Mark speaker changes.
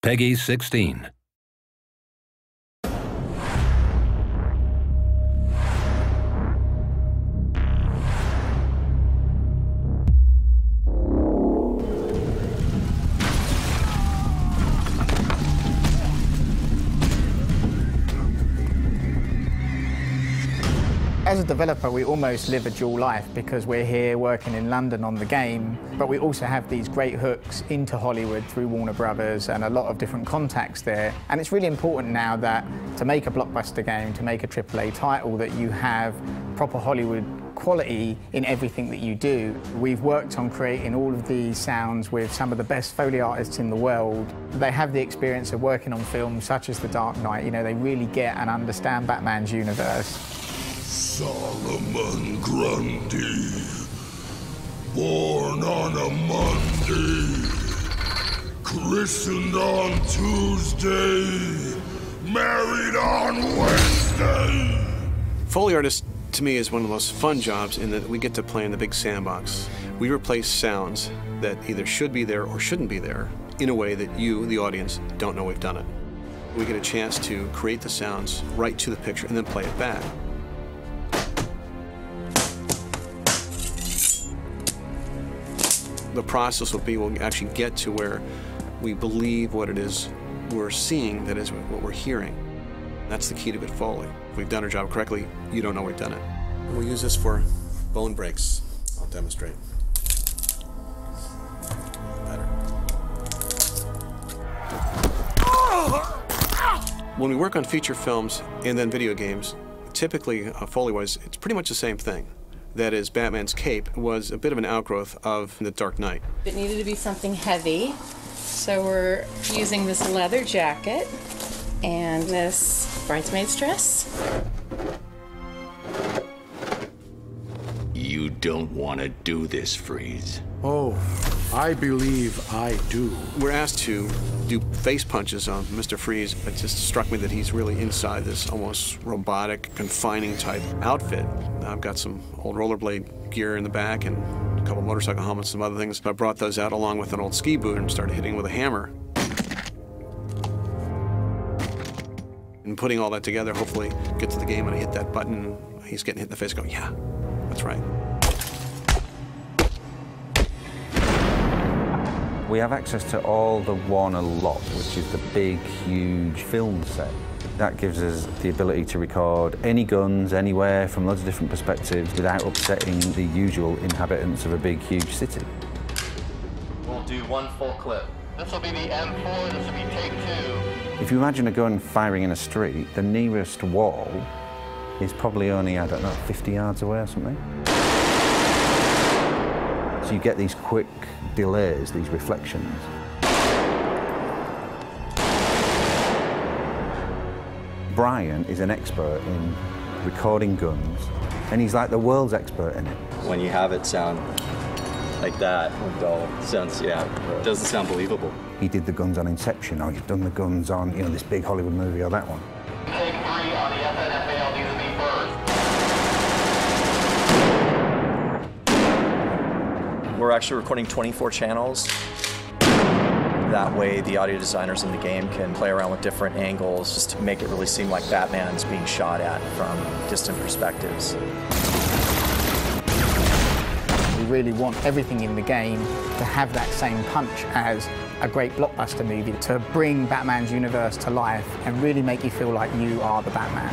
Speaker 1: Peggy 16.
Speaker 2: As a developer, we almost live a dual life because we're here working in London on the game, but we also have these great hooks into Hollywood through Warner Brothers and a lot of different contacts there. And it's really important now that to make a blockbuster game, to make a AAA title, that you have proper Hollywood quality in everything that you do. We've worked on creating all of these sounds with some of the best Foley artists in the world. They have the experience of working on films such as The Dark Knight. You know, they really get and understand Batman's universe.
Speaker 3: Solomon Grundy, born on a Monday, christened on Tuesday, married on Wednesday.
Speaker 4: Foley artist, to me, is one of the most fun jobs in that we get to play in the big sandbox. We replace sounds that either should be there or shouldn't be there in a way that you, the audience, don't know we've done it. We get a chance to create the sounds right to the picture and then play it back. The process will be we'll actually get to where we believe what it is we're seeing, that is what we're hearing. That's the key to good Foley. If we've done our job correctly, you don't know we've done it. We'll use this for bone breaks. I'll demonstrate. Better. When we work on feature films and then video games, typically, Foley-wise, it's pretty much the same thing. That is, Batman's cape was a bit of an outgrowth of The Dark Knight.
Speaker 5: It needed to be something heavy, so we're using this leather jacket and this bridesmaid's dress.
Speaker 6: You don't want to do this, Freeze.
Speaker 7: Oh, I believe I do.
Speaker 4: We're asked to do face punches on Mr. Freeze. It just struck me that he's really inside this almost robotic, confining type outfit. I've got some old rollerblade gear in the back and a couple motorcycle helmets, some other things. I brought those out along with an old ski boot and started hitting with a hammer. And putting all that together, hopefully get to the game and I hit that button, he's getting hit in the face going, yeah, that's right.
Speaker 8: We have access to all the Warner lot, which is the big, huge film set. That gives us the ability to record any guns, anywhere, from loads of different perspectives, without upsetting the usual inhabitants of a big, huge city.
Speaker 9: We'll do one full clip. This will be the M4, this will be take 2.
Speaker 8: If you imagine a gun firing in a street, the nearest wall is probably only, I don't know, 50 yards away or something. So you get these quick delays, these reflections. Brian is an expert in recording guns, and he's like the world's expert in it.
Speaker 10: When you have it sound like that, sounds, yeah, it doesn't sound believable.
Speaker 8: He did the guns on Inception, or you've done the guns on, you know, this big Hollywood movie or that one.
Speaker 9: Take 3 on the FNFAL, these will be first.
Speaker 10: We're actually recording 24 channels. That way, the audio designers in the game can play around with different angles just to make it really seem like Batman's being shot at from distant perspectives.
Speaker 2: We really want everything in the game to have that same punch as a great blockbuster movie, to bring Batman's universe to life and really make you feel like you are the Batman.